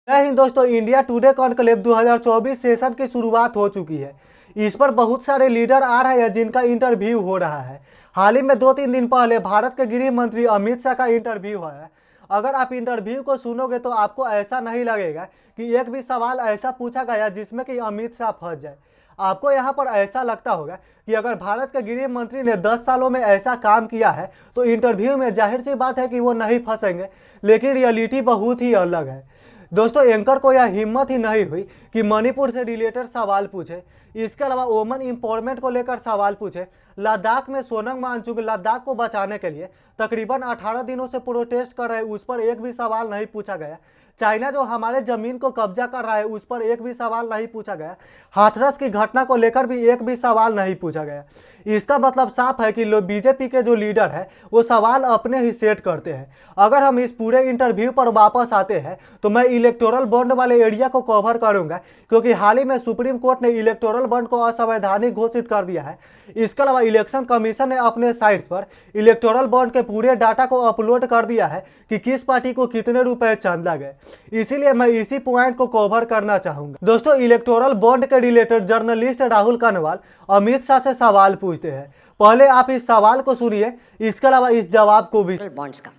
जय हिंद दोस्तों। India today conclave 2024 session की शुरुआत हो चुकी है। इस पर बहुत सारे लीडर आ रहे हैं जिनका इंटरव्यू हो रहा है। हाल ही में 2-3 दिन पहले भारत के गृह मंत्री अमित शाह का इंटरव्यू हुआ है। अगर आप इंटरव्यू को सुनोगे तो आपको ऐसा नहीं लगेगा कि एक भी सवाल ऐसा पूछा गया जिसमें कि अमित शाह फंस जाए। आपको यहाँ पर ऐसा लगता होगा कि अगर भारत के गृह मंत्री ने 10 सालों में ऐसा काम किया है तो इंटरव्यू में जाहिर सी बात है कि वो नहीं फंसेंगे, लेकिन रियलिटी बहुत ही अलग है। दोस्तों, एंकर को यह हिम्मत ही नहीं हुई कि मणिपुर से रिलेटेड सवाल पूछे। इसके अलावा वोमेन एम्पावरमेंट को लेकर सवाल पूछे। लद्दाख में सोनम वांगचुक लद्दाख को बचाने के लिए तकरीबन 18 दिनों से प्रोटेस्ट कर रहे हैं, उस पर एक भी सवाल नहीं पूछा गया। चाइना जो हमारे जमीन को कब्जा कर रहा है उस पर एक भी सवाल नहीं पूछा गया। हाथरस की घटना को लेकर भी एक भी सवाल नहीं पूछा गया। इसका मतलब साफ है कि बीजेपी के जो लीडर है वो सवाल अपने ही सेट करते हैं। अगर हम इस पूरे इंटरव्यू पर वापस आते हैं तो मैं इलेक्टोरल बॉन्ड वाले एरिया को कवर करूंगा, क्योंकि हाल ही में सुप्रीम कोर्ट ने इलेक्टोरल बॉन्ड को असंवैधानिक घोषित कर दिया है। इसके अलावा इलेक्शन कमीशन ने अपने साइट पर इलेक्टोरल बॉन्ड के पूरे डाटा को अपलोड कर दिया है कि किस पार्टी को कितने रुपए चंदा गए। इसीलिए मैं इसी पॉइंट को कवर करना चाहूंगा। दोस्तों, इलेक्टोरल बॉन्ड के रिलेटेड जर्नलिस्ट राहुल कानवाल अमित शाह से सवाल पूछते हैं। पहले आप इस सवाल को सुनिए, इसके अलावा इस जवाब को भी। बॉन्ड्स का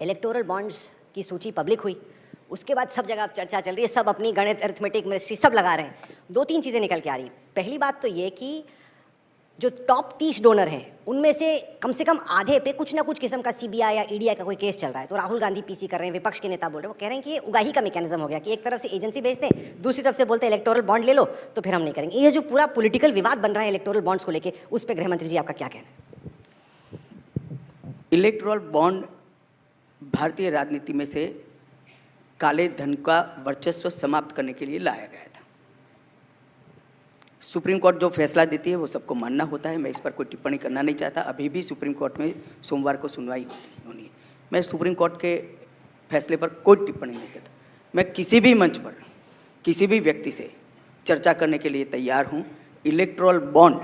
इलेक्टोरल बॉन्ड्स की सूची पब्लिक हुई, उसके बाद सब जगह चर्चा चल रही है, सब अपनी गणित अरिथमेटिक मिनिस्ट्री सब लगा रहे हैं। 2-3 चीज़ें निकल के आ रही। पहली बात तो ये कि जो टॉप 30 डोनर हैं उनमें से कम आधे पे कुछ ना कुछ किस्म का सीबीआई या ईडी का कोई केस चल रहा है। तो राहुल गांधी पीसी कर रहे हैं, विपक्ष के नेता बोल रहे हैं, वो कह रहे हैं कि ये उगाही का मैकेनिज्म हो गया कि एक तरफ से एजेंसी भेजते हैं, दूसरी तरफ से बोलते हैं इलेक्टोरल बॉन्ड ले लो तो फिर हम नहीं करेंगे। ये जो पूरा पॉलिटिकल विवाद बन रहा है इलेक्टोरल बॉन्ड्स को लेकर, उस पर गृहमंत्री जी आपका क्या कहना है? इलेक्टोरल बॉन्ड भारतीय राजनीति में से काले धन का वर्चस्व समाप्त करने के लिए लाया गया था। सुप्रीम कोर्ट जो फैसला देती है वो सबको मानना होता है। मैं इस पर कोई टिप्पणी करना नहीं चाहता। अभी भी सुप्रीम कोर्ट में सोमवार को सुनवाई होनी है। मैं सुप्रीम कोर्ट के फैसले पर कोई टिप्पणी नहीं करता। मैं किसी भी मंच पर किसी भी व्यक्ति से चर्चा करने के लिए तैयार हूँ। इलेक्टोरल बॉन्ड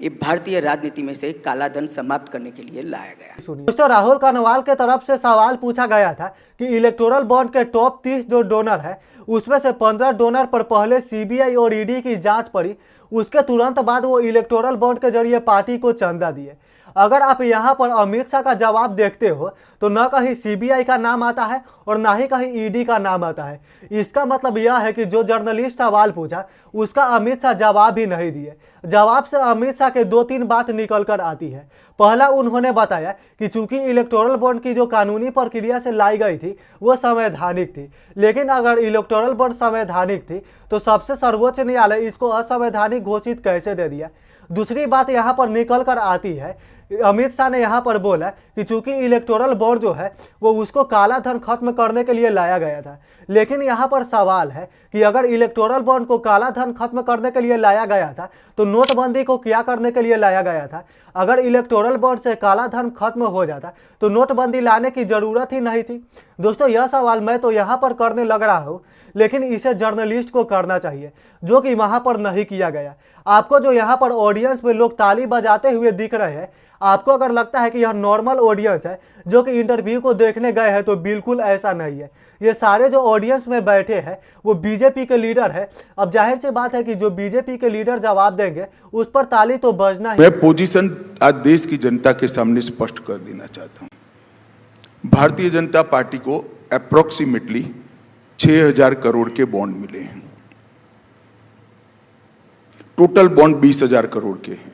ये भारतीय राजनीति में से काला धन समाप्त करने के लिए लाया गया। दोस्तों, राहुल कानवाल के तरफ से सवाल पूछा गया था कि इलेक्टोरल बॉन्ड के टॉप 30 जो डोनर है उसमें से 15 डोनर पर पहले सीबीआई और ईडी की जांच पड़ी, उसके तुरंत बाद वो इलेक्टोरल बॉन्ड के जरिए पार्टी को चंदा दिए। अगर आप यहाँ पर अमित शाह का जवाब देखते हो तो न कहीं सीबीआई का नाम आता है और ना ही कहीं ईडी का नाम आता है। इसका मतलब यह है कि जो जर्नलिस्ट सवाल पूछा उसका अमित शाह जवाब ही नहीं दिए। जवाब से अमित शाह के 2-3 बात निकल कर आती है। पहला, उन्होंने बताया कि चूंकि इलेक्टोरल बॉन्ड की जो कानूनी प्रक्रिया से लाई गई थी वो संवैधानिक थी, लेकिन अगर इलेक्टोरल बॉन्ड संवैधानिक थी तो सबसे सर्वोच्च न्यायालय इसको असंवैधानिक घोषित कैसे दे दिया। दूसरी बात यहाँ पर निकल कर आती है, अमित शाह ने यहाँ पर बोला कि चूंकि इलेक्टोरल बॉन्ड जो है वो उसको काला धन खत्म करने के लिए लाया गया था। लेकिन यहाँ पर सवाल है कि अगर इलेक्टोरल बॉन्ड को काला धन खत्म करने के लिए लाया गया था तो नोटबंदी को क्या करने के लिए लाया गया था? अगर इलेक्टोरल बॉन्ड से काला धन खत्म हो जाता तो नोटबंदी लाने की जरूरत ही नहीं थी। दोस्तों, यह सवाल मैं तो यहाँ पर करने लग रहा हूँ, लेकिन इसे जर्नलिस्ट को करना चाहिए, जो कि वहाँ पर नहीं किया गया। आपको जो यहाँ पर ऑडियंस में लोग ताली बजाते हुए दिख रहे हैं, आपको अगर लगता है कि यह नॉर्मल ऑडियंस है जो कि इंटरव्यू को देखने गए हैं, तो बिल्कुल ऐसा नहीं है। ये सारे जो ऑडियंस में बैठे हैं वो बीजेपी के लीडर है। अब जाहिर सी बात है कि जो बीजेपी के लीडर जवाब देंगे उस पर ताली तो बजना ही। मैं पोजीशन आज देश की जनता के सामने स्पष्ट कर देना चाहता हूं। भारतीय जनता पार्टी को अप्रोक्सीमेटली 6,000 करोड़ के बॉन्ड मिले हैं। टोटल बॉन्ड 20,000 करोड़ के हैं।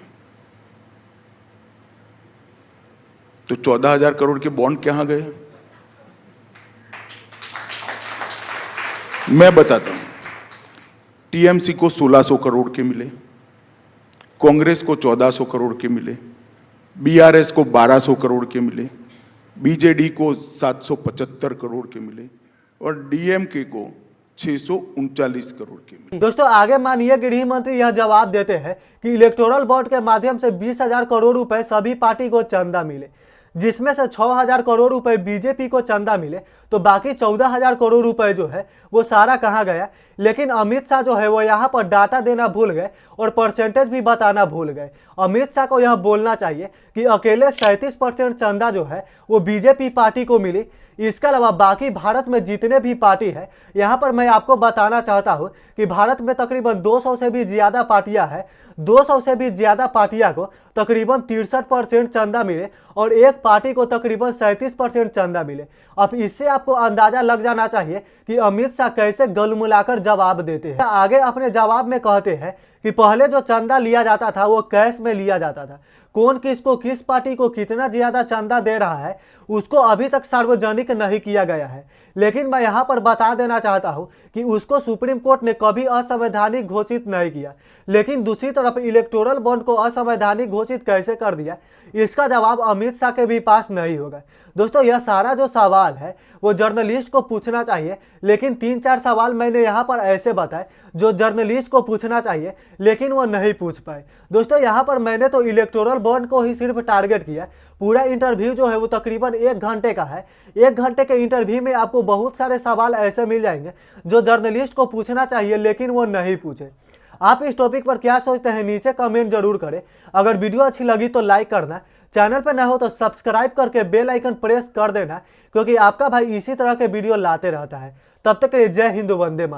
तो 14,000 करोड़ के बॉन्ड कहां गए? मैं बताता हूं। टीएमसी को 1,600 करोड़ के मिले, कांग्रेस को 1,400 करोड़ के मिले, बीआरएस को 1,200 करोड़ के मिले, बीजेडी को 775 करोड़ के मिले और डीएमके को 639 करोड़ के मिले। दोस्तों, आगे मानिए गृह मंत्री यह जवाब देते हैं कि इलेक्टोरल बॉन्ड के माध्यम से 20,000 करोड़ रुपए सभी पार्टी को चंदा मिले, जिसमें से 6,000 करोड़ रुपए बीजेपी को चंदा मिले, तो बाकी 14,000 करोड़ रुपए जो है वो सारा कहाँ गया? लेकिन अमित शाह जो है वो यहाँ पर डाटा देना भूल गए और परसेंटेज भी बताना भूल गए। अमित शाह को यह बोलना चाहिए कि अकेले 37% चंदा जो है वो बीजेपी पार्टी को मिली। इसके अलावा बाकी भारत में जितने भी पार्टी है, यहाँ पर मैं आपको बताना चाहता हूँ कि भारत में तकरीबन 200 से भी ज़्यादा पार्टियाँ हैं। 200 से भी ज़्यादा पार्टियाँ को तकरीबन 63% चंदा मिले और एक पार्टी को तकरीबन 37% चंदा मिले। अब इससे आपको अंदाज़ा लग जाना चाहिए कि अमित शाह कैसे गलमुलाकर जवाब देते हैं। आगे अपने जवाब में कहते हैं कि पहले जो चंदा लिया जाता था वो कैश में लिया जाता था। कौन किसको, किस पार्टी को कितना ज़्यादा चंदा दे रहा है उसको अभी तक सार्वजनिक नहीं किया गया है। लेकिन मैं यहाँ पर बता देना चाहता हूँ कि उसको सुप्रीम कोर्ट ने कभी असंवैधानिक घोषित नहीं किया। लेकिन दूसरी तरफ इलेक्टोरल बॉन्ड को असंवैधानिक घोषित कैसे कर दिया, इसका जवाब अमित शाह के भी पास नहीं होगा। दोस्तों, यह सारा जो सवाल है वो जर्नलिस्ट को पूछना चाहिए, लेकिन 3-4 सवाल मैंने यहाँ पर ऐसे बताए जो जर्नलिस्ट को पूछना चाहिए लेकिन वो नहीं पूछ पाए। दोस्तों, यहाँ पर मैंने तो इलेक्टोरल बॉन्ड को ही सिर्फ टारगेट किया। पूरा इंटरव्यू जो है वो तकरीबन 1 घंटे का है। 1 घंटे के इंटरव्यू में आपको बहुत सारे सवाल ऐसे मिल जाएंगे जो जर्नलिस्ट को पूछना चाहिए लेकिन वो नहीं पूछे। आप इस टॉपिक पर क्या सोचते हैं नीचे कमेंट जरूर करें। अगर वीडियो अच्छी लगी तो लाइक करना, चैनल पर न हो तो सब्सक्राइब करके बेल आइकन प्रेस कर देना, क्योंकि आपका भाई इसी तरह के वीडियो लाते रहता है। तब तक के लिए जय हिंद, वंदे मातरम।